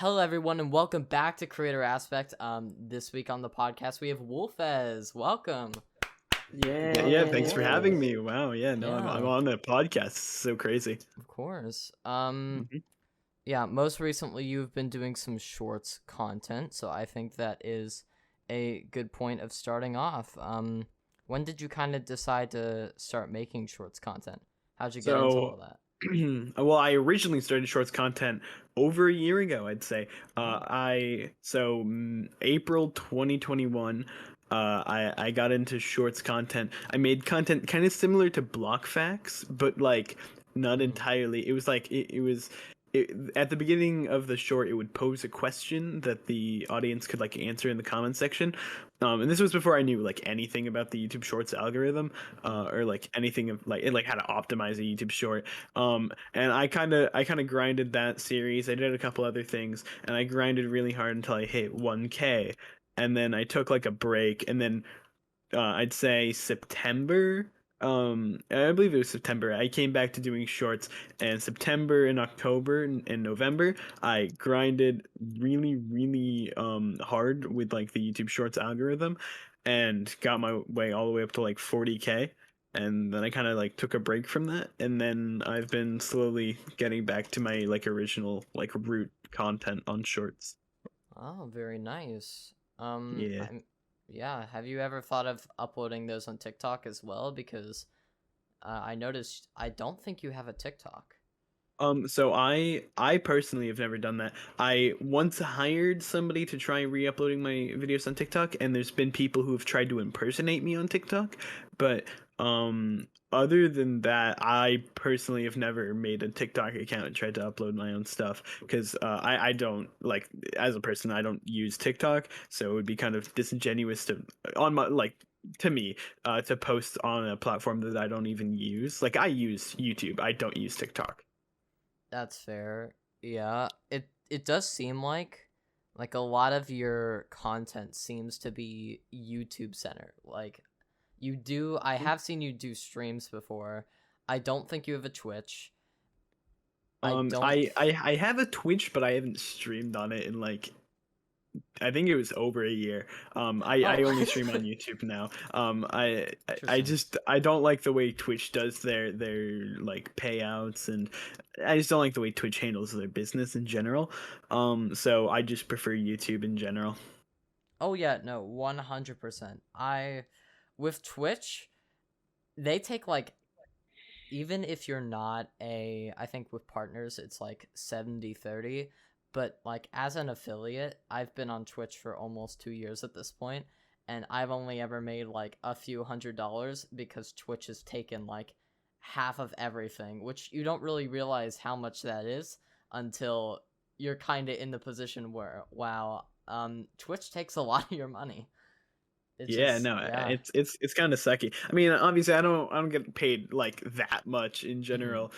Hello, everyone, and welcome back to Creator Aspect. This week on the podcast, we have Wolfez. Welcome. Yeah, thanks for having me. Wow, I'm Yeah. on the podcast. It's so crazy. Of course. Mhm. Yeah, most recently you've been doing some shorts content, so I think that is a good point of starting off. When did you kind of decide to start making shorts content? How'd you get into all So, that? well, I originally started shorts content over a year ago, I'd say. Oh, April 2021. I got into shorts content. I made content kind of similar to block facts, but like not mhm. entirely. It was like at the beginning of the short, it would pose a question that the audience could like answer in the comment section. And this was before I knew like anything about the YouTube Shorts algorithm, or like anything of like it like how to optimize a YouTube short. And I kind of grinded that series. I did a couple other things, and I grinded really hard until I hit 1K, and then I took like a break, and then I'd say September. I believe it was September. I came back to doing shorts, and September and October and November, I grinded really, really hard with like the YouTube Shorts algorithm, and got my way all the way up to like 40K. And then I kind of like took a break from that, and then I've been slowly getting back to my like original like root content on shorts. Oh, very nice. Yeah. Yeah. Have you ever thought of uploading those on TikTok as well? Because I noticed I don't think you have a TikTok. So I personally have never done that. I once hired somebody to try re-uploading my videos on TikTok, and there's been people who have tried to impersonate me on TikTok, but other than that, I personally have never made a TikTok account and tried to upload my own stuff because I don't like as a person I don't use TikTok, so it would be kind of disingenuous to on my like to me to post on a platform that I don't even use. Like I use YouTube, I don't use TikTok. That's fair. Yeah. It does seem like a lot of your content seems to be YouTube centered. Like I have seen you do streams before. I don't think you have a Twitch. I don't I have a Twitch, but I haven't streamed on it in like I think it was over a year. I Oh, only stream on YouTube now. interesting. I don't like the way Twitch does their like payouts, and I just don't like the way Twitch handles their business in general. So I just prefer YouTube in general. Oh yeah, no, 100%. I with Twitch, they take like even if you're not I think with partners it's like 70-30, but like as an affiliate, I've been on Twitch for almost 2 years at this point, and I've only ever made like a few $100s because Twitch has taken like half of everything, which you don't really realize how much that is until you're kind of in the position where wow, Twitch takes a lot of your money. It's Yeah, just no, yeah. it's kind of sucky. I mean, obviously, I don't get paid like that much in Mhm. general,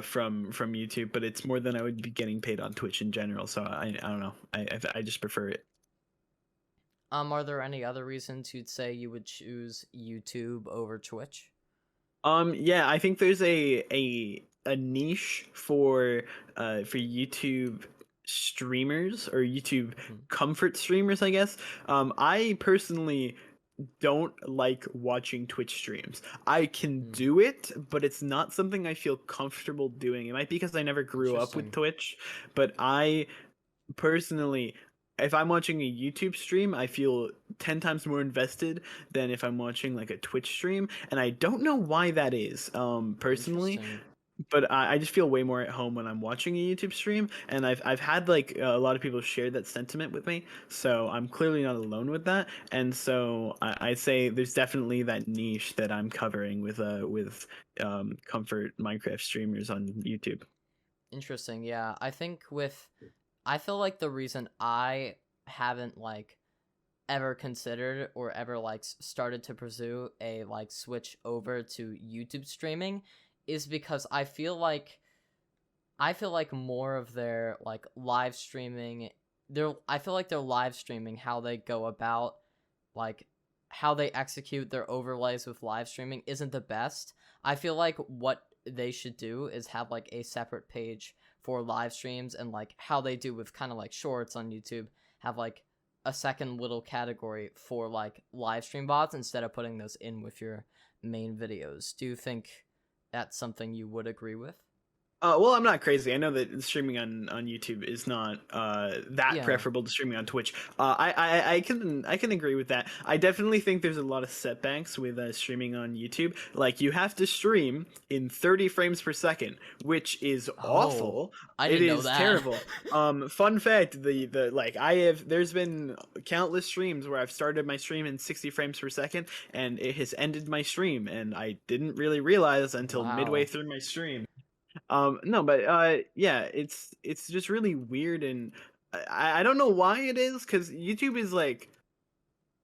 from YouTube, but it's more than I would be getting paid on Twitch in general. So I don't know. I just prefer it. Are there any other reasons you'd say you would choose YouTube over Twitch? Yeah, I think there's a niche for YouTube streamers or YouTube Mhm. comfort streamers, I guess. I personally don't like watching Twitch streams. I can Mm. do it, but it's not something I feel comfortable doing. It might be because I never grew up with Interesting. Twitch, but I personally, if I'm watching a YouTube stream, I feel 10 times more invested than if I'm watching like a Twitch stream, and I don't know why that is, personally, Interesting. but I just feel way more at home when I'm watching a YouTube stream, and I've had like a lot of people share that sentiment with me, so I'm clearly not alone with that, and so I'd say there's definitely that niche that I'm covering with comfort Minecraft streamers on YouTube. Interesting. Yeah, I feel like the reason I haven't like ever considered or ever like started to pursue a like switch over to YouTube streaming is because I feel like more of their like live streaming, I feel like they're live streaming how they go about like how they execute their overlays with live streaming isn't the best. I feel like what they should do is have like a separate page for live streams, and like how they do with kind of like shorts on YouTube, have like a second little category for like live stream bots instead of putting those in with your main videos. Do you think that's something you would agree with? Well, I'm not crazy. I know that streaming on YouTube is not that Yeah. preferable to streaming on Twitch. I can agree with that. I definitely think there's a lot of setbacks with streaming on YouTube. Like you have to stream in 30 frames per second, which is Oh, awful. I It didn't know is that. terrible. Fun fact: the like there's been countless streams where I've started my stream in 60 frames per second, and it has ended my stream, and I didn't really realize until midway Wow. through my stream. No, but yeah, it's just really weird, and I don't know why it is, because YouTube is like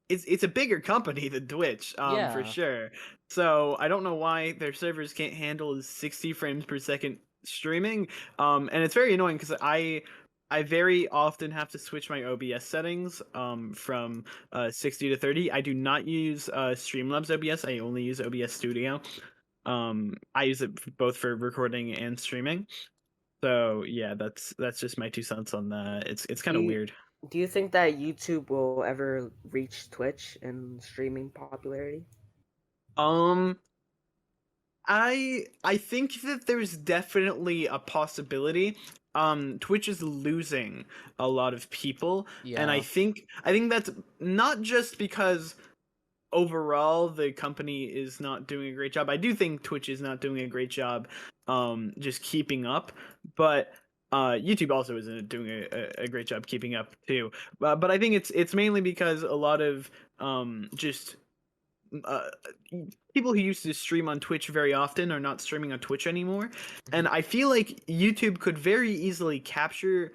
it's a bigger company than Twitch, for Yeah. sure. So I don't know why their servers can't handle 60 frames per second streaming. And it's very annoying because I very often have to switch my OBS settings from 60 to 30. I do not use Streamlabs OBS. I only use OBS Studio. I use it both for recording and streaming. So yeah, that's just my 2 cents on that. It's Do kind of you weird. do you think that YouTube will ever reach Twitch in streaming popularity? Um, I think that there's definitely a possibility. Twitch is losing a lot of people, and I Yeah. think that's not just because overall the company is not doing a great job. I do think Twitch is not doing a great job just keeping up, but YouTube also isn't doing a great job keeping up too. But I think it's mainly because a lot of just uh, people who used to stream on Twitch very often are not streaming on Twitch anymore, and I feel like YouTube could very easily capture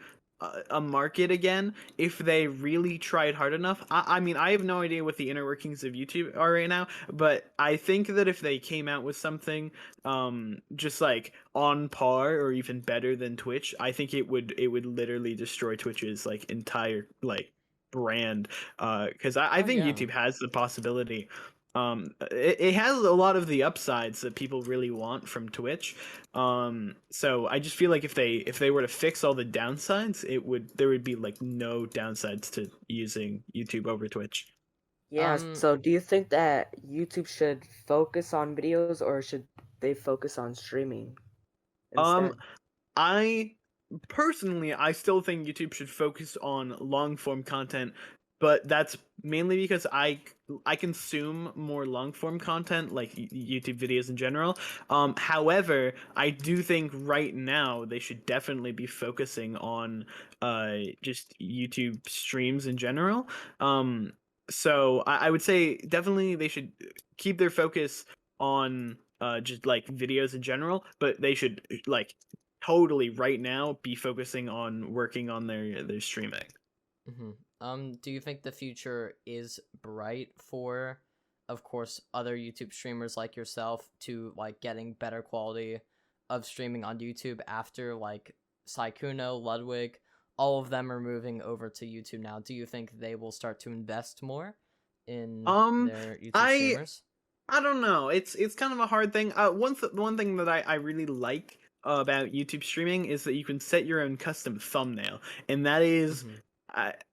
a market again if they really tried hard enough. I mean, I have no idea what the inner workings of YouTube are right now, but I think that if they came out with something just like on par or even better than Twitch, I think it would literally destroy Twitch's like entire like brand, because I Oh think yeah. YouTube has the possibility. It has a lot of the upsides that people really want from Twitch. So I just feel like if they were to fix all the downsides, there would be like no downsides to using YouTube over Twitch. Yeah, Um so do you think that YouTube should focus on videos or should they focus on streaming Um, instead? I personally, I still think YouTube should focus on long form content, but that's mainly because I consume more long form content like YouTube videos in general. However, I do think right now they should definitely be focusing on just YouTube streams in general. So I would say definitely they should keep their focus on just like videos in general, but they should like totally right now be focusing on working on their streaming. mhm. Do you think the future is bright for, of course, other YouTube streamers like yourself to like getting better quality of streaming on YouTube after like Saikuno, Ludwig, all of them are moving over to YouTube now? Do you think they will start to invest more in Um, their YouTube I streamers? I don't know. It's kind of a hard thing. One thing that I really like about YouTube streaming is that you can set your own custom thumbnail, and that is, Mm-hmm.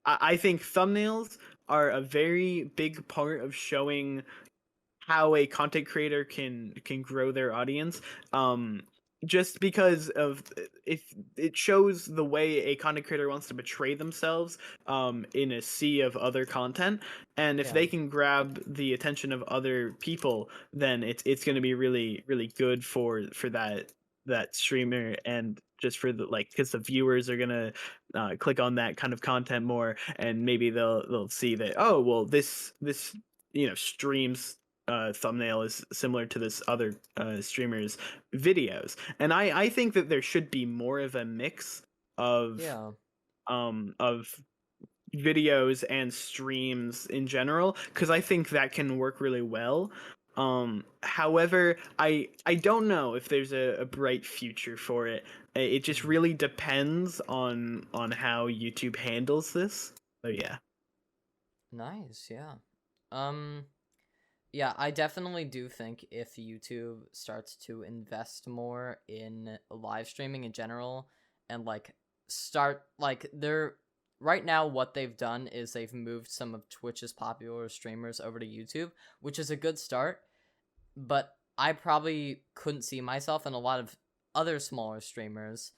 I think thumbnails are a very big part of showing how a content creator can grow their audience. Just because of if it shows the way a content creator wants to portray themselves in a sea of other content, and if Yeah. they can grab the attention of other people, then it's going to be really really good for that streamer, and just for the like, because the viewers are gonna click on that kind of content more, and maybe they'll see that, oh well, this streams thumbnail is similar to this other streamer's videos, and I think that there should be more of a mix Yeah. of videos and streams in general, because I think that can work really well. However, I don't know if there's a bright future for it. It just Mm-hmm. really depends on how YouTube handles this. So yeah. Nice, yeah. Um, yeah, I definitely do think if YouTube starts to invest more in live streaming in general and like start like they're right now what they've done is they've moved some of Twitch's popular streamers over to YouTube, which is a good start, but I probably couldn't see myself, and a lot of other smaller streamers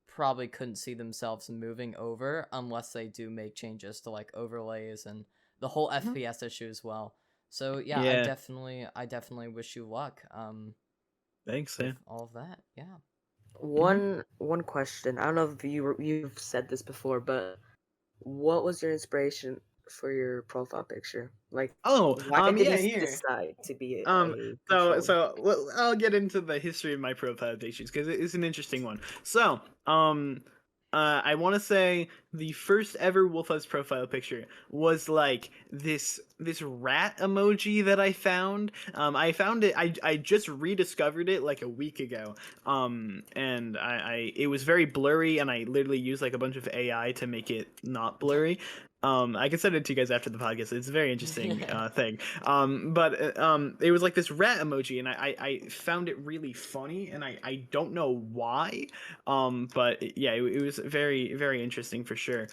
probably couldn't see themselves moving over unless they do make changes to like overlays and the whole FPS issue as well. So yeah, I Yeah. definitely wish you luck Thanks, with man. all of that. Yeah. One question. I don't know if you've said this before, but what was your inspiration for your profile picture? Like, Oh, why did yeah, you here. decide to be a So controller? well, I'll get into the history of my profile pictures because it's an interesting one. So, I want to say the first ever Wolfez profile picture was like this rat emoji that I found. I found it. I just rediscovered it like a week ago. And I it was very blurry, and I literally used like a bunch of AI to make it not blurry. I can send it to you guys after the podcast. It's a very interesting thing. But it was like this rat emoji, and I found it really funny, and I don't know why. But yeah, it was very very interesting for sure.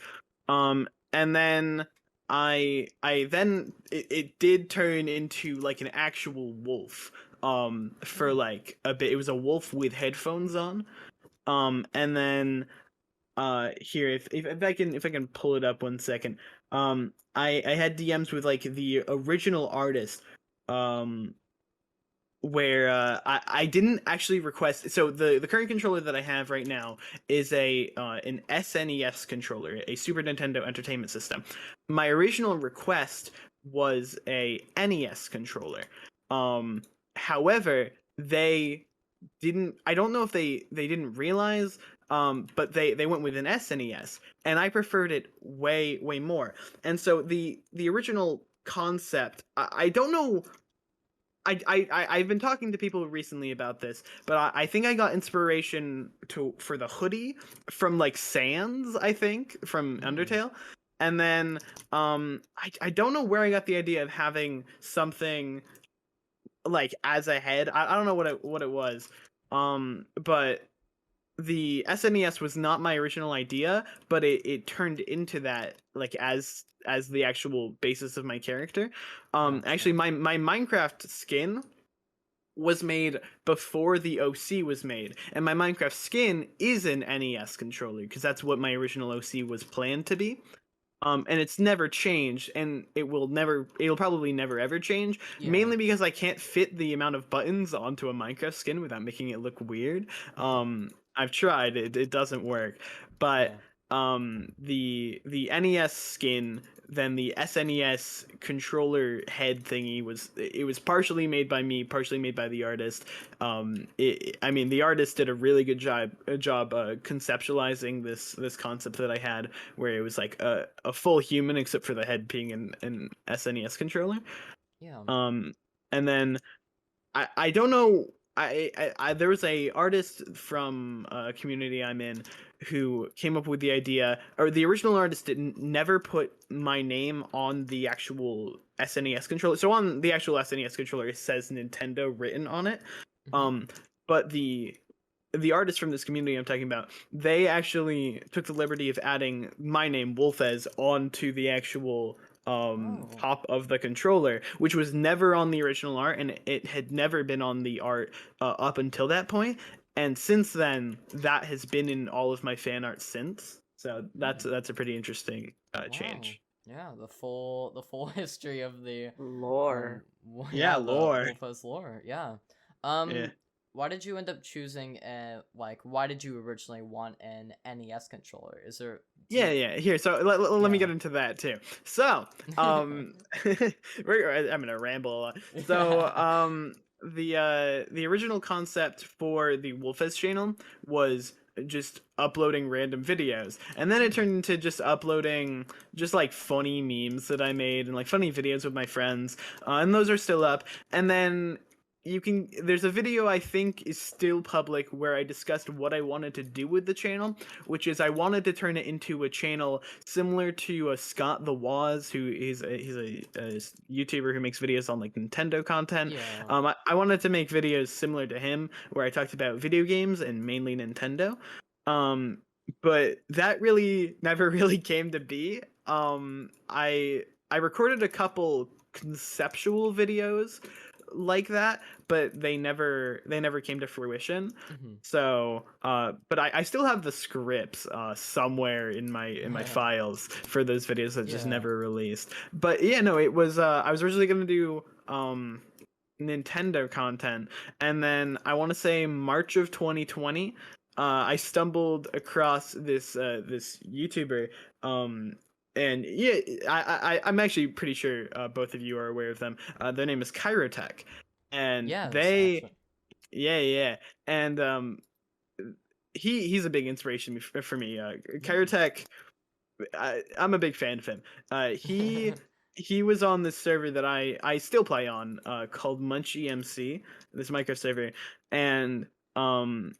And then I then it did turn into like an actual wolf. For like a bit, it was a wolf with headphones on. And then here if I can pull it up 1 second. I had DMs with like the original artist, where I didn't actually request. So the current controller that I have right now is a an SNES controller, a Super Nintendo Entertainment System. My original request was a NES controller. However, they didn't. I don't know if they didn't realize. But they went with an SNES, and I preferred it way more. And so the original concept, I don't know. I've been talking to people recently about this, but I think I got inspiration for the hoodie from like Sans, I think, from Undertale. And then I don't know where I got the idea of having something like as a head. I don't know what it was. But the SNES was not my original idea, but it turned into that like as the actual basis of my character. Gotcha. Actually my Minecraft skin was made before the OC was made, and my Minecraft skin is an NES controller because that's what my original OC was planned to be. And it's never changed, and it'll probably never ever change, Yeah. mainly because I can't fit the amount of buttons onto a Minecraft skin without making it look weird. I've tried, it doesn't work. But the NES skin, then the SNES controller head thingy was partially made by me, partially made by the artist. I mean, the artist did a really good job conceptualizing this concept that I had, where it was like a full human except for the head being an SNES controller. Yeah. And then I don't know. There was a artist from a community I'm in who came up with the idea, or the original artist never put my name on the actual SNES controller. So on the actual SNES controller, it says Nintendo written on it. But the artist from this community I'm talking about, they actually took the liberty of adding my name, Wolfez, onto the actual top of the controller, which was never on the original art, and it had never been on the art up until that point. And since then, that has been in all of my fan art since. So that's a pretty interesting change. Yeah, the full history of the Lore. Yeah, the lore. Wolfez lore. Yeah. Yeah. Why did you end up choosing why did you originally want an NES controller? Is there Yeah. Here, so let me get into that too. So, I'm gonna ramble a lot. So, the original concept for the Wolfez channel was just uploading random videos, and then it turned into just uploading just like funny memes that I made and like funny videos with my friends, and those are still up. And then there's a video I think is still public where I discussed what I wanted to do with the channel, which is I wanted to turn it into a channel similar to Scott the Waz, who is he's a YouTuber who makes videos on like Nintendo content. Yeah. I wanted to make videos similar to him where I talked about video games and mainly Nintendo. But that really never really came to be. I recorded a couple conceptual videos like that, but they never came to fruition. Mm-hmm. So, but I still have the scripts somewhere in my files for those videos that just Yeah. never released. But yeah, no, it was I was originally gonna do Nintendo content, and then I want to say March of 2020, I stumbled across this YouTuber, and yeah, I'm actually pretty sure both of you are aware of them. Their name is Kyrotech, and Yes, they actually. yeah, and he's a big inspiration for me. Nice. Kyrotech, I'm a big fan of him. He was on this server that I still play on, called Munchy MC, this micro server, and um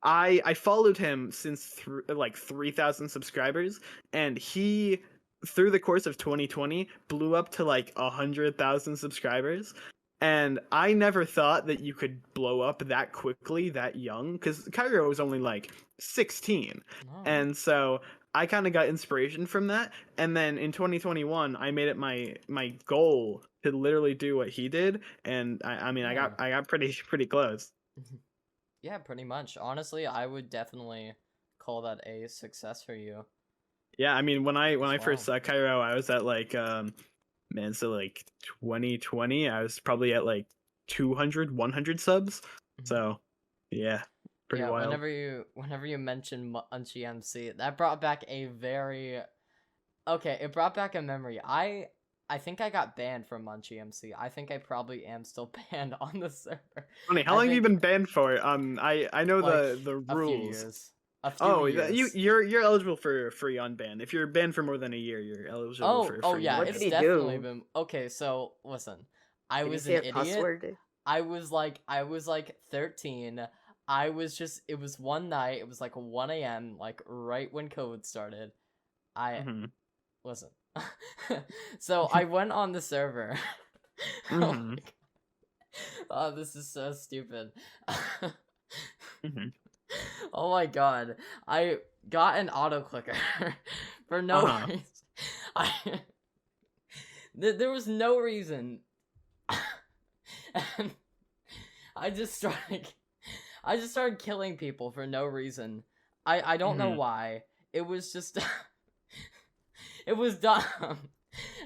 I followed him since like 3,000 subscribers, and he through the course of 2020 blew up to like 100,000 subscribers. And I never thought that you could blow up that quickly, that young, because Cairo was only like 16. No. And so I kind of got inspiration from that. And then in 2021, I made it my goal to literally do what he did. And I mean, I Yeah. got I got pretty close. Yeah, pretty much. Honestly, I would definitely call that a success for you Yeah, I mean, when I as first well. saw Cairo, I was at like man, so like 2020, I was probably at like 200, 100 subs. Mhm. So, yeah, pretty Yeah, wild. whenever you mentioned Munchy MC, that brought back a very okay, it brought back a memory. I think I got banned from Munchy MC. I think I probably am still banned on the server. Funny, how I long have you think been banned for? I know like the a few rules. years. A few Oh, years. you're eligible for free unban. If you're banned for more than a year, you're eligible Oh, for oh free yeah, What did it's he unban. definitely do? been okay. So listen, I Did he was say an a cuss idiot. word? I was like 13. I was just it was one night. It was like 1 a.m. like right when COVID started. I Mhm. listen. So I went on the server. Oh Mhm. my god. Oh, this is so stupid. Mhm. Oh my god. I got an auto clicker for no Uh-huh. reason. I there was no reason. And I just started I just started killing people for no reason. I don't know Mhm. why. It was just it was dumb.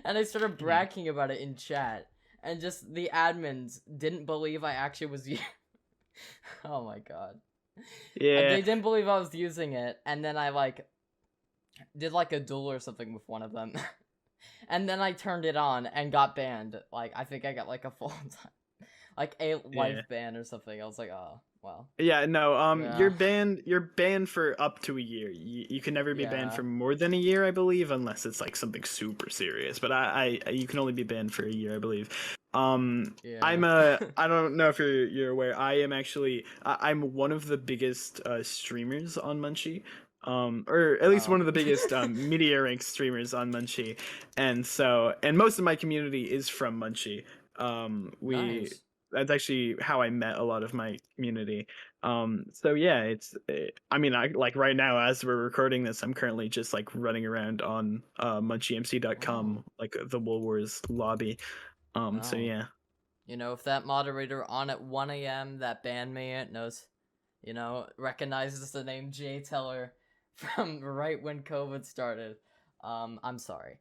And I started Mhm. bragging about it in chat. And just the admins didn't believe I actually was oh my god. Yeah. They didn't believe I was using it, and then I like did like a duel or something with one of them. And then I turned it on and got banned. Like I think I got like a full time like a Yeah. life ban or something. I was like, oh well. Yeah, no, Yeah. you're banned for up to a year. You can never be banned Yeah. for more than a year, I believe, unless it's like something super serious. But you can only be banned for a year, I believe. Yeah. I don't know if you're aware. I am actually I'm one of the biggest streamers on Munchie. Or at least Oh. one of the biggest media rank streamers on Munchie. And most of my community is from Munchie. We Nice. That's actually how I met a lot of my community. So yeah, I mean, I like right now as we're recording this, I'm currently just like running around on Oh. munchyMC.com, like the Wool Wars lobby. So Oh. yeah. If that moderator on at 1 a.m. that banned me knows, recognizes the name Jteller from right when COVID started, I'm sorry.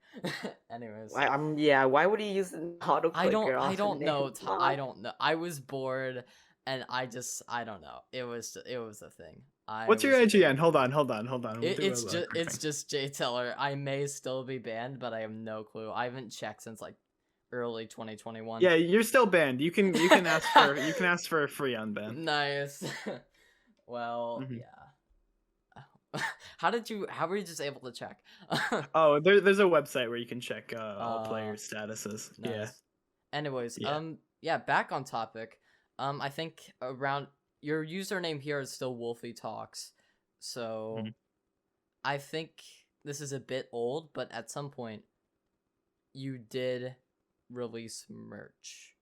Anyways, Why would he use an auto clicker I off a don't know. name? I don't know. I was bored, and I don't know. It was a thing. I What's your was very IGN? Hold bored. on, hold on, hold on. We'll do a quick It's thing. just Jteller. I may still be banned, but I have no clue. I haven't checked since like early 2021. Yeah, you're still banned. You can ask for a free unban. Nice. Well, Hmm. yeah. How were you just able to check? Oh, there's a website where you can check all uh player statuses. Yeah, nice. Anyways, yeah. yeah, back on topic. I think around your username here is still Wolfie Talks. So Mhm. I think this is a bit old, but at some point you did release merch.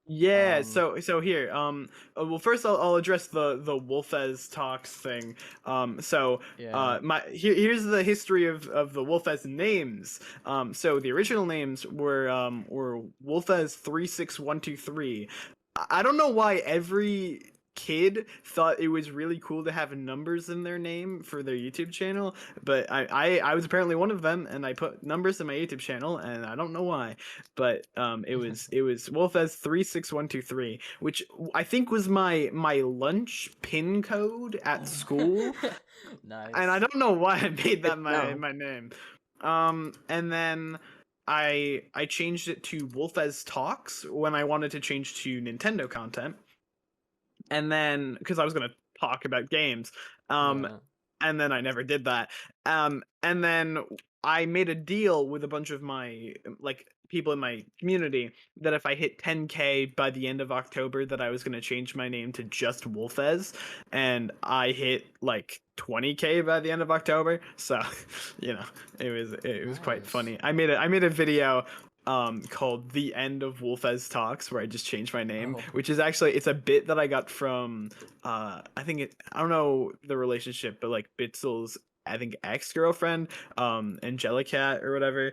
Yeah, Um, so here, well, first I'll address the Wolfez talks thing. So yeah. here's the history of the Wolfez names. So the original names were Wolfez 36123. I don't know why every kid thought it was really cool to have numbers in their name for their YouTube channel, but I was apparently one of them, and I put numbers in my YouTube channel, and I don't know why, but it was Wolfez 36123, which I think was my lunch pin code at school, and I Nice. don't know why I made Good that to know. my name. And then I changed it to Wolfez Talks when I wanted to change to Nintendo content, and then because I was gonna talk about games, um, Yeah. and then I never did that. And then I made a deal with a bunch of my like people in my community that if I hit 10K by the end of October, that I was gonna change my name to just Wolfez, and I hit like 20K by the end of October. So, it was quite Nice. funny. I made a video called The End of Wolfez Talks, where I just changed my name, Oh. which is actually it's a bit that I got from I don't know the relationship, but like Bitzel's, I think, ex-girlfriend, Angelicat or whatever.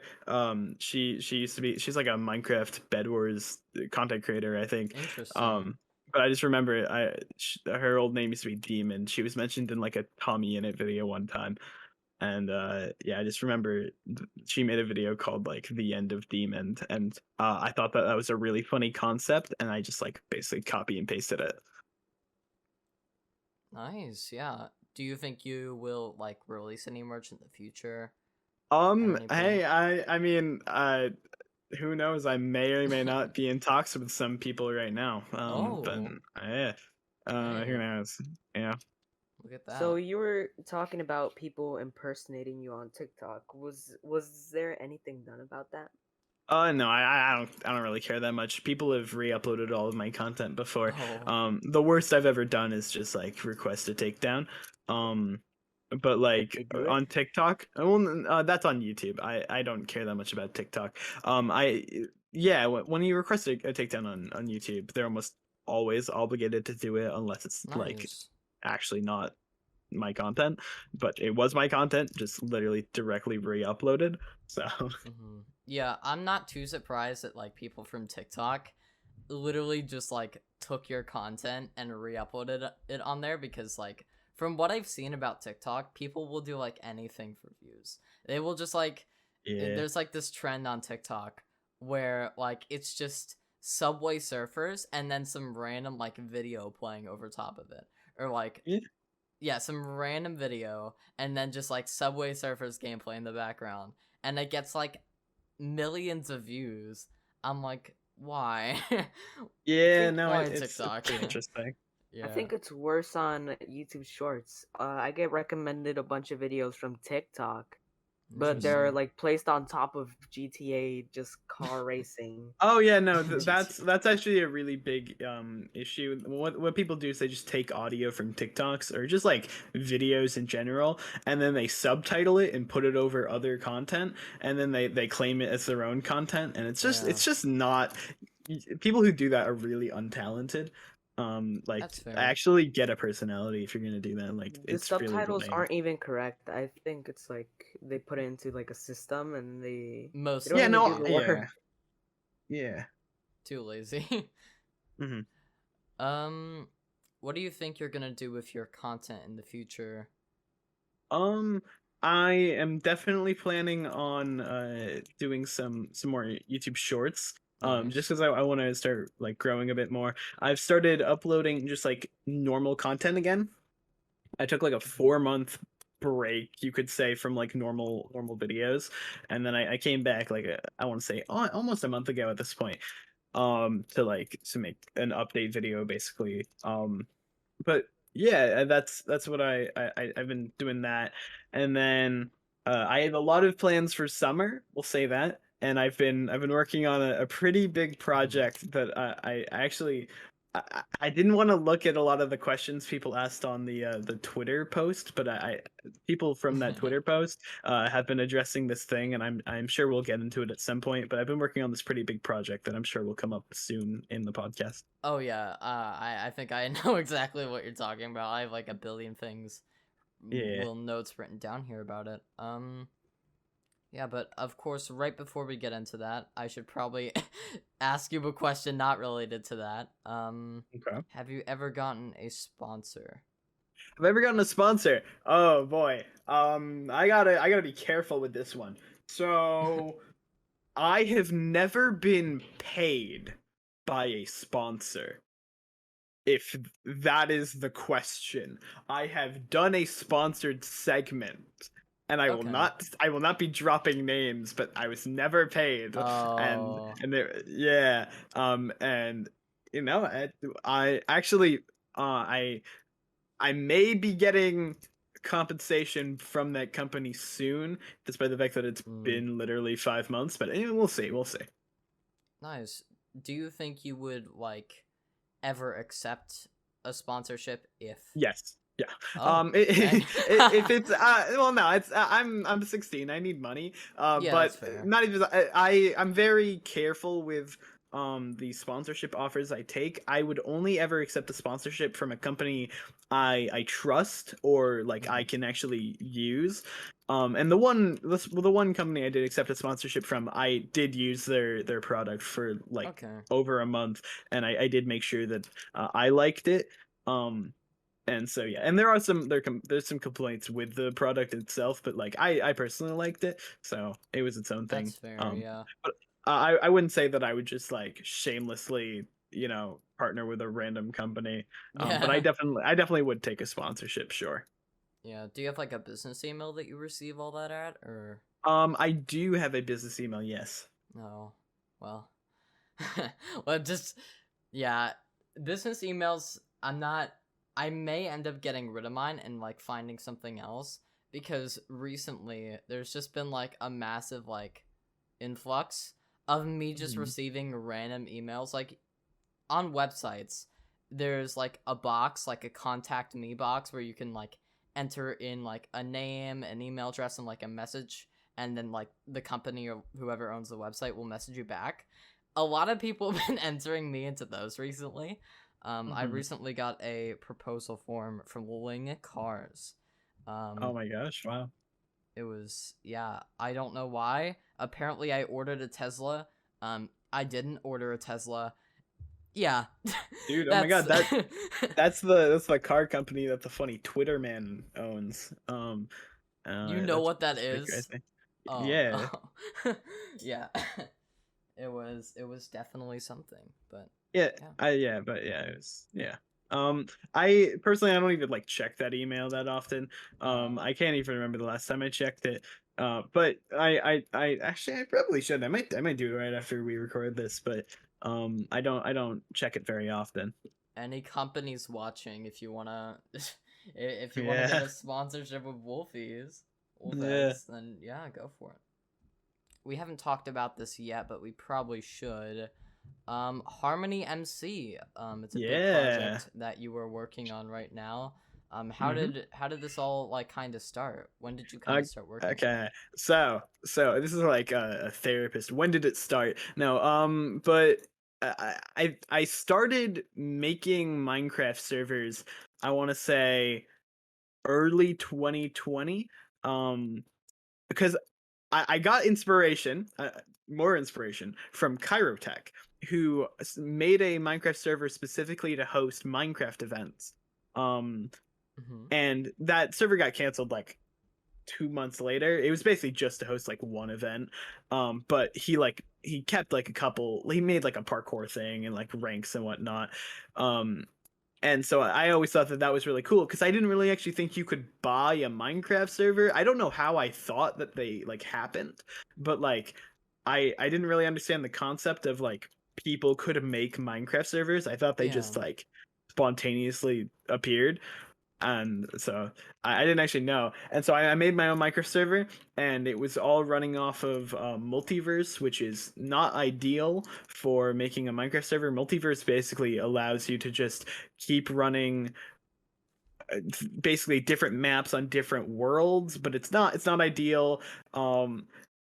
She used to be, she's like a Minecraft Bed Wars content creator, I think. Interesting. But I just remember her old name used to be Demon. She was mentioned in like a Tommy in It video one time. And yeah, I just remember she made a video called like The End of Demon, and I thought that was a really funny concept, and I just like basically copy and pasted it. Nice. Yeah. Do you think you will like release any merch in the future at any point? Hey, I mean, who knows? I may or may not be in talks with some people right now. But Oh, yeah, who dang. knows? Yeah. Look at So that. you were talking about people impersonating you on TikTok. Was there anything done about that? No, I don't really care that much. People have re-uploaded all of my content before. Oh, The worst I've ever done is just like request a takedown. Um, but Did like they do it? on TikTok, well, that's on YouTube. I don't care that much about TikTok. I Yeah, when you request a takedown on YouTube, they're almost always obligated to do it unless it's like nice. actually not my content. But it was my content, just literally directly re-uploaded. So. Yeah, I'm not too surprised that like people from TikTok literally just like took your content and re-uploaded it on there because like from what I've seen about TikTok, people will do like anything for views. They will just like Yeah. there's like this trend on TikTok where like it's just Subway Surfers and then some random like video playing over top of it. Or like Yeah. yeah, some random video and then just like Subway Surfers gameplay in the background. And it gets like millions of views. I'm like, why? I Yeah, think no, Why it's TikTok? pretty interesting. I Yeah. think it's worse on YouTube Shorts. I get recommended a bunch of videos from TikTok, but they're Interesting. like placed on top of GTA, just car racing. Oh yeah, no, GT. that's actually a really big issue. What people do is they just take audio from TikToks or just like videos in general, and then they subtitle it and put it over other content, and then they claim it as their own content, and Yeah, it's just not. People who do that are really untalented. Like that's fair. actually get a personality if you're gonna do that. Like The it's really subtitles lame. aren't even correct. I think it's like they put it into like a system and they Most don't Yeah, even do no, the yeah, work. yeah. too lazy. Hmm. um, what do you think you're gonna do with your content in the future? Um, I am definitely planning on doing some more YouTube shorts. Just Nice. because I want to start like growing a bit more. I've started uploading just like normal content again. I took like a 4 month break, you could say, from like normal videos, and then I came back like I want to say almost a month ago at this point. To make an update video basically. But yeah, that's what I've been doing that, and then I have a lot of plans for summer. We'll say that, and I've been working on a pretty big Mhm. project that I actually I didn't want to look at a lot of the questions people asked on the Twitter post, but people from that Twitter post have been addressing this thing, and I'm sure we'll get into it at some point. But I've been working on this pretty big project that I'm sure will come up soon in the podcast. Oh yeah, I think I know exactly what you're talking about. I have like a billion things, Yeah. little notes written down here about it. Yeah, but of course, right before we get into that, I should probably ask you a question not related to that. Okay. Have you ever gotten a sponsor? Have I ever gotten a sponsor? Oh boy. I gotta be careful with this one. So I have never been paid by a sponsor. If that is the question. I have done a sponsored segment, and Okay. I will not be dropping names, but I was never paid. Oh. And there, yeah. And you know, I actually I may be getting compensation from that company soon, despite the fact that it's Mm, been literally 5 months. But we'll see. We'll see. nice. Do you think you would like ever accept a sponsorship if? Yes. Yeah. Oh, okay. If it's well, no, it's I'm 16. I need money. Yeah, But that's fair. not even I'm very careful with the sponsorship offers I take. I would only ever accept a sponsorship from a company I trust or like I Mhm. can actually use. And the one company I did accept a sponsorship from, I did use their product for like Okay. over a month, and I did make sure that I liked it. And so yeah, and there's some complaints with the product itself, but like I personally liked it, so it was its own thing. That's fair, yeah. But I wouldn't say that I would just like shamelessly, partner with a random company. But Yeah. I definitely would take a sponsorship, sure. Yeah. Do you have like a business email that you receive all that at, or I do have a business email, yes. no? Well, well, just yeah. Business emails. I'm not. I may end up getting rid of mine and like finding something else because recently there's just been like a massive like influx of me just Mhm. receiving random emails like on websites. There's like a box, like a contact me box where you can like enter in like a name, an email address, and like a message, and then like the company or whoever owns the website will message you back. A lot of people have been entering me into those recently. I Mhm. recently got a proposal form from Ling Cars. Oh Um, my gosh, wow. it was, yeah, I don't know why. Apparently, I ordered a Tesla. I didn't order a Tesla. Yeah, Dude, oh my that's god, that's the car company that the funny Twitter man owns. you know what that That's pretty is. crazy. Oh Yeah. no. Yeah. It was definitely something, but Yeah, yeah. but yeah, it was, yeah. I personally, I don't even like check that email that often. Oh. I can't even remember the last time I checked it. But I actually I probably should. I might do it right after we record this, but I don't check it very often. Any companies watching if you wanna if you wanna get Yeah. a sponsorship with Yeah. Wolfez, then yeah, go for it. We haven't talked about this yet, but we probably should. HarmonyMC. It's a big Yeah. project that you were working on right now. Mhm. How did this all like kind of start? When did you kind Uh, of start working on it? okay. So this is like a therapist. When did it start? No, but I started making Minecraft servers, I want to say early 2020. Because I got inspiration, more inspiration from Kyrotech, who made a Minecraft server specifically to host Minecraft events. Um, Mm-hmm. and that server got canceled like 2 months later. It was basically just to host like one event. But he kept like a couple. He made like a parkour thing and like ranks and whatnot. Um, and so I always thought that that was really cool because I didn't really actually think you could buy a Minecraft server. I don't know how I thought that they like happened, but like I didn't really understand the concept of like people could make Minecraft servers. I thought they Yeah. just like spontaneously appeared. And so I didn't actually know. And so I made my own Minecraft server, and it was all running off of Multiverse, which is not ideal for making a Minecraft server. Multiverse basically allows you to just keep running basically different maps on different worlds, but it's not ideal.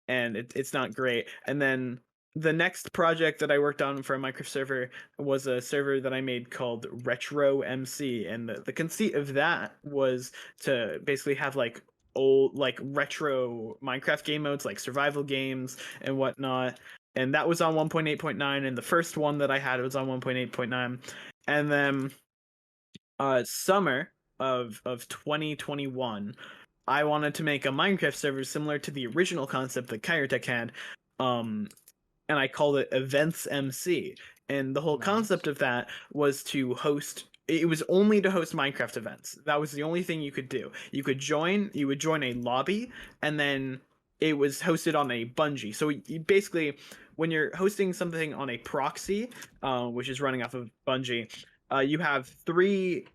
And it's not great. And then the next project that I worked on for a Minecraft server was a server that I made called Retro MC, and the conceit of that was to basically have like old like retro Minecraft game modes, like survival games and whatnot. And that was on 1.8.9, and the first one that I had was on 1.8.9. And then summer of 2021, I wanted to make a Minecraft server similar to the original concept that Kyrotech had, and I called it Events MC. And the whole Nice. concept of that was to host. It was only to host Minecraft events. That was the only thing you could do. You would join a lobby, and then it was hosted on a Bungie. So you basically, when you're hosting something on a proxy, which is running off of Bungie, you have three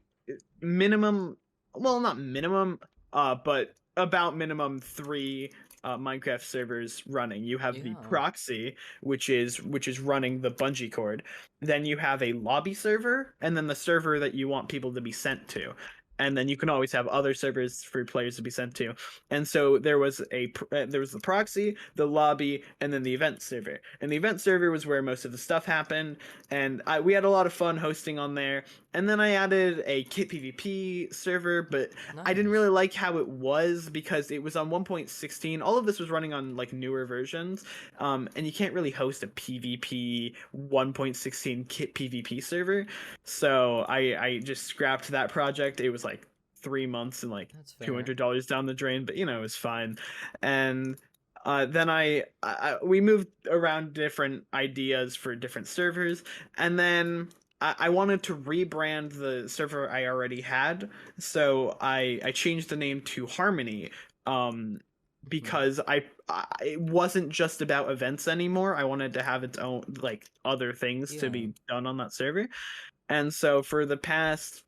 minimum, well, not minimum, but about minimum three Minecraft servers running. You have the Yeah. proxy, which is running the Bungie cord. Then you have a lobby server, and then the server that you want people to be sent to. And then you can always have other servers for players to be sent to. And so there was the proxy, the lobby, and then the event server. And the event server was where most of the stuff happened. And we had a lot of fun hosting on there. And then I added a kit PvP server, but I didn't Nice. really like how it was because it was on 1.16. All of this was running on like newer versions, and you can't really host a PvP 1.16 kit PvP server. So I just scrapped that project. It was like 3 months and like That's fair. $200 down the drain, but it was fine. And then we moved around different ideas for different servers, and then I wanted to rebrand the server I already had, so I changed the name to Harmony, because it wasn't just about events anymore. I wanted to have its own like other things to Yeah. be done on that server. And so for the past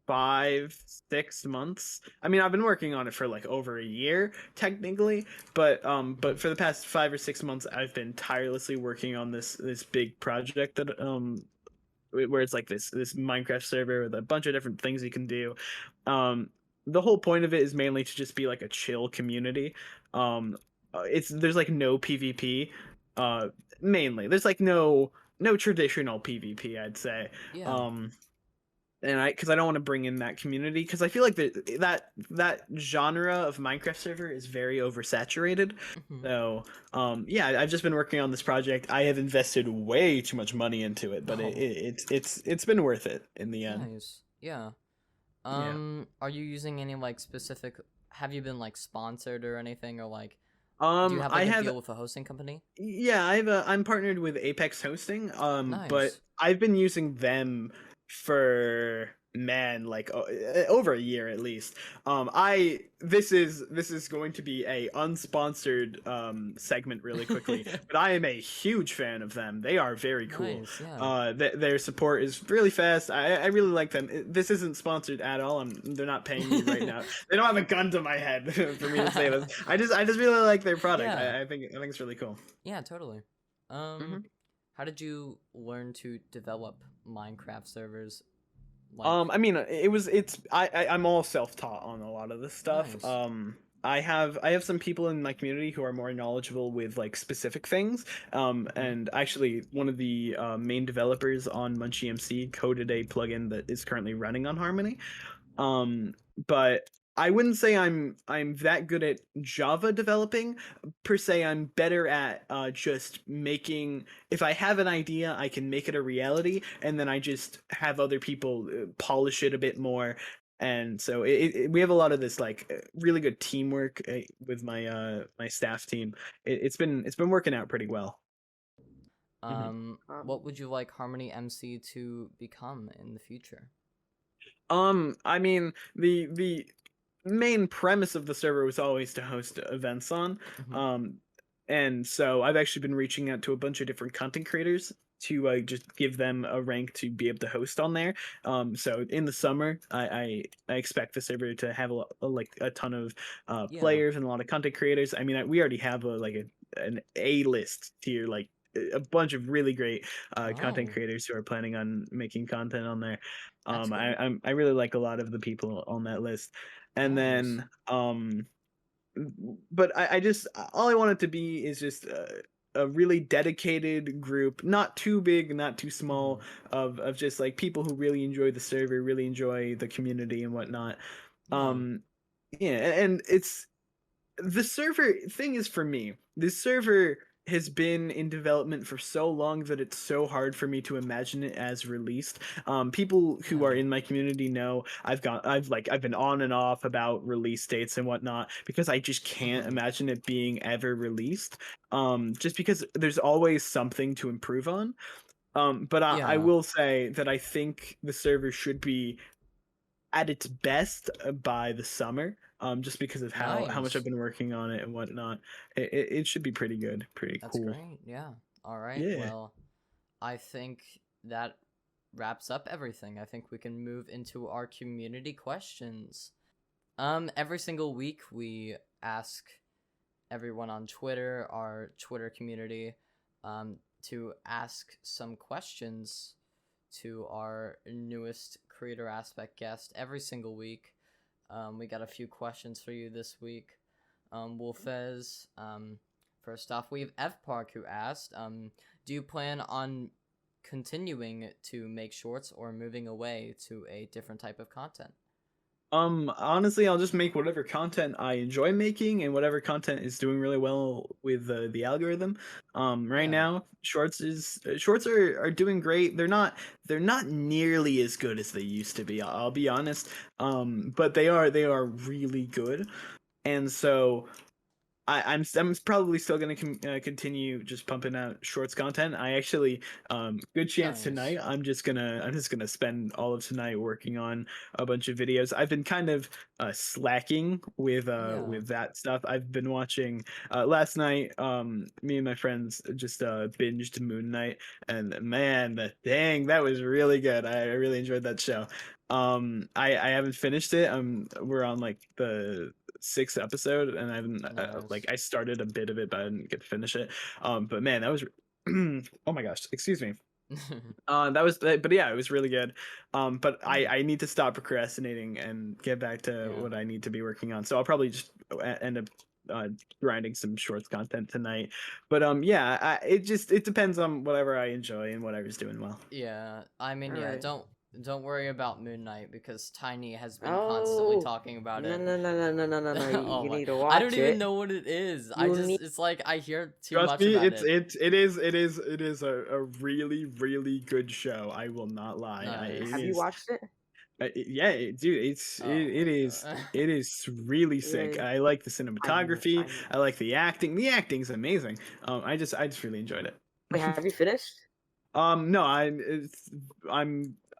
5-6 months, I mean, I've been working on it for like over a year technically, but for the past 5 or 6 months I've been tirelessly working on this big project that where it's like this Minecraft server with a bunch of different things you can do. The whole point of it is mainly to just be like a chill community. There's like no PvP. Mainly there's like no traditional PvP, I'd say. Yeah. And because I don't want to bring in that community, because I feel like that genre of Minecraft server is very oversaturated. Mhm. So yeah, I've just been working on this project. I have invested way too much money into it, but Oh. it's been worth it in the end. Nice. Yeah. Yeah. Are you using any like specific? Have you been like sponsored or anything, or like do you have like a deal with a hosting company? Yeah, I'm partnered with Apex Hosting. But Nice. I've been using them for like over a year at least. This is going to be a unsponsored segment really quickly, but I am a huge fan of them. They are very cool. Nice, yeah. Their support is really fast. I really like them. This isn't sponsored at all. They're not paying me right now. They don't have a gun to my head for me to say this. I just really like their product. Yeah. I think it's really cool. Yeah, totally. How did you learn to develop Minecraft servers? Like, I mean, I'm all self-taught on a lot of this stuff. Nice. I have some people in my community who are more knowledgeable with like specific things. And actually one of the main developers on Munchy MC coded a plugin that is currently running on Harmony. But I wouldn't say I'm that good at Java developing per se. I'm better at just making. If I have an idea, I can make it a reality, and then I just have other people polish it a bit more. And so we have a lot of this like really good teamwork with my my staff team. It's been working out pretty well. What would you like HarmonyMC to become in the future? I mean, the main premise of the server was always to host events on. And so I've actually been reaching out to a bunch of different content creators to just give them a rank to be able to host on there. So in the summer, I expect the server to have like a ton of Yeah. players and a lot of content creators. I mean, we already have an A list tier, like a bunch of really great content Oh, creators who are planning on making content on there. that's good. I really like a lot of the people on that list, and Nice. then but I just all I want it to be is just a really dedicated group, not too big, not too small, of just like people who really enjoy the server, really enjoy the community and whatnot. Yeah. Yeah, and it's the server thing is for me. This server has been in development for so long that it's so hard for me to imagine it as released. People who Yeah. are in my community know I've been on and off about release dates and whatnot because I just can't imagine it being ever released. Just because there's always something to improve on. But I Yeah. will say that I think the server should be at its best by the summer, just because of how much I've Nice. been working on it and whatnot. It should be pretty good, pretty That's cool. great. Yeah. All right. Yeah. Well, I think that wraps up everything. I think we can move into our community questions. Every single week we ask everyone on Twitter, our Twitter community, to ask some questions to our newest creator aspect guest every single week. We got a few questions for you this week. Wolfez, first off, we have F Park who asked, do you plan on continuing to make shorts or moving away to a different type of content? Honestly, I'll just make whatever content I enjoy making and whatever content is doing really well with the algorithm. Right Yeah. now, shorts are doing great. They're not nearly as good as they used to be. I'll be honest. But they are really good. And so I'm probably still gonna continue just pumping out shorts content. I actually, good chance Nice. tonight. I'm just gonna spend all of tonight working on a bunch of videos. I've been kind of slacking Yeah. with that stuff. I've been watching last night. Me and my friends just binged Moon Knight, and man, the dang, that was really good. I really enjoyed that show. I haven't finished it. We're on like the sixth episode, and I haven't like Nice. I started a bit of it, but I didn't get to finish it. But man, that was oh my gosh, excuse me. That was but yeah, it was really good. But Yeah. I need to stop procrastinating and get back to Yeah. what I need to be working on. So I'll probably just end up grinding some shorts content tonight. But yeah, it depends on whatever I enjoy and whatever's doing well. Yeah. I mean, All yeah, right. don't worry about Moon Knight because Tiny has been constantly Oh, talking about no, it. no, no, no, no, no, no, no. Oh You my. need to I don't watch even it. know what it is. You need. It's like I hear too Trust much me, about it's it. it is a really really good show. I will not lie. Nice. Have you watched it? Yeah, dude, Oh my god. it is really sick. Yeah, I like the I know, cinematography. I know. I like the acting. The acting's amazing. I just really enjoyed it. Wait, have you finished? No,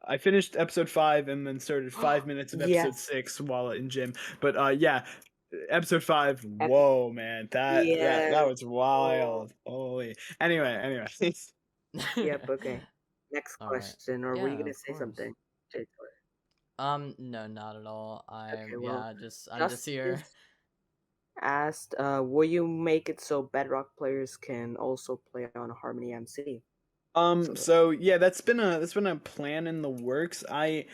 I finished episode 5 and then started 5 minutes of episode Yes. 6 while in gym. But yeah, episode 5. Epic. Whoa, man, that Yes. was Oh. wild. Holy. Anyway. Yep. Okay. Next All right. question. Or were you Yeah, gonna of say course. something, Jteller? No, not at all. Okay. I'm Well, I'm just here. Justice asked, "Will you make it so Bedrock players can also play on Harmony MC?" So So yeah, that's been a plan in the works. I,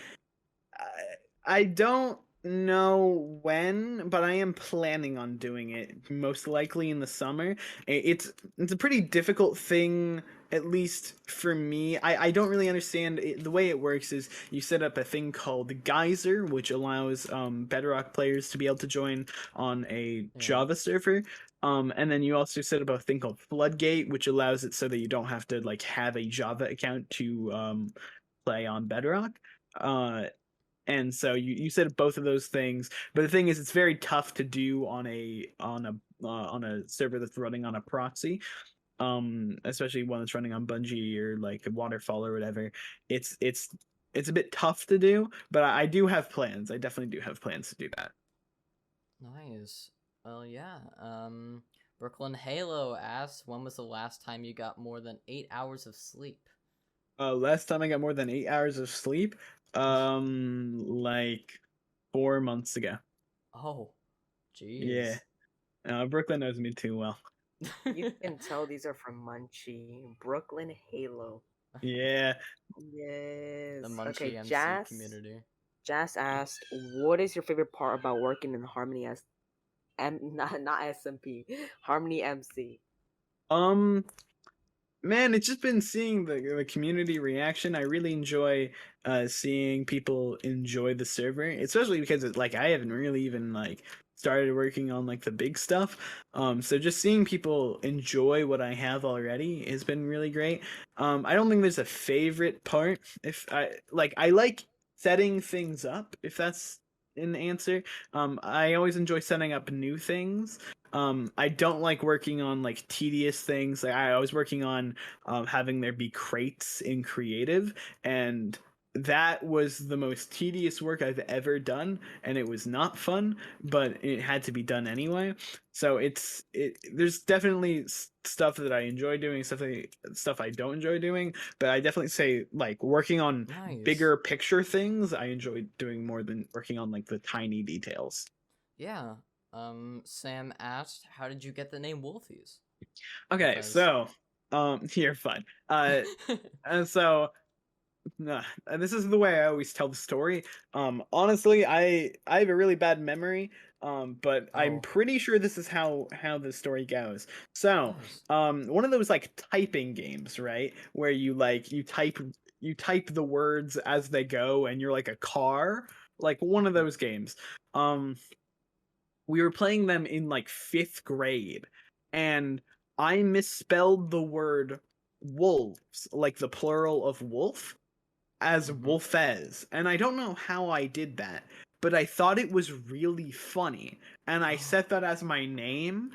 I don't know when, but I am planning on doing it most likely in the summer. It's a pretty difficult thing, at least for me. I don't really understand it. The way it works is you set up a thing called Geyser, which allows Bedrock players to be able to join on a Yeah. Java server. And then you also set up a thing called Floodgate, which allows it so that you don't have to like have a Java account to play on Bedrock. Uh, and so you said both of those things, but the thing is it's very tough to do on a server that's running on a proxy, especially one that's running on Bungie or like a waterfall or whatever. It's a bit tough to do, but I do have plans. I definitely do have plans to do that. Nice. Well, yeah. Brooklyn Halo asks, when was the last time you got more than 8 hours of sleep? Last time I got more than 8 hours of sleep, like 4 months ago. Oh, Yeah. jeez. Brooklyn knows me too well. You can tell these are from Munchy. Brooklyn Halo. Yeah. Yes. The Munchy Okay, MC Jazz. community. Jazz asked, "What is your favorite part about working in Harmony not SMP, Harmony MC?" Um, Man, it's just been seeing the community reaction. I really enjoy seeing people enjoy the server, especially because like I haven't really even like started working on like the big stuff. So just seeing people enjoy what I have already has been really great. I don't think there's a favorite part. If I like setting things up, if that's an answer. I always enjoy setting up new things. I don't like working on like tedious things. Like I was working on having there be crates in creative, and that was the most tedious work I've ever done, and it was not fun, but it had to be done anyway. So there's definitely stuff that I enjoy doing, stuff I don't enjoy doing, but I definitely say like working on Nice. bigger picture things I enjoy doing more than working on like the tiny details. Yeah. Sam asked, how did you get the name Wolfez? Okay, Wolfez. so you're fine. And so this is the way I always tell the story. Honestly, I have a really bad memory. But I'm Oh. pretty sure this is how the story goes. So, Nice. one of those like typing games, right? Where you type the words as they go, and you're like a car, like one of those games. We were playing them in like 5th grade, and I misspelled the word wolves, like the plural of wolf, as Wolfez. And I don't know how I did that, but I thought it was really funny. And I set that as my name,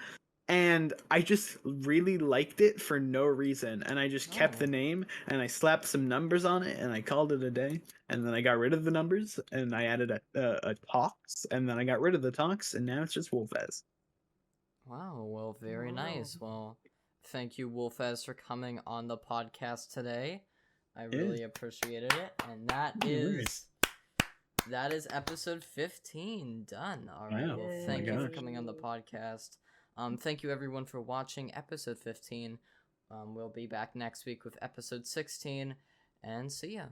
and I just really liked it for no reason. And I just kept the name, and I slapped some numbers on it, and I called it a day. And then I got rid of the numbers, and I added a talks, and then I got rid of the talks, and now it's just Wolfez. Wow, well, very Wow. nice. Well, thank you, Wolfez, for coming on the podcast today. I Yeah. really appreciated it. And that is episode 15 done. All right. Wow. Well, Oh thank my you for gosh. coming on the podcast. Thank you everyone for watching episode 15. We'll be back next week with episode 16, and see ya.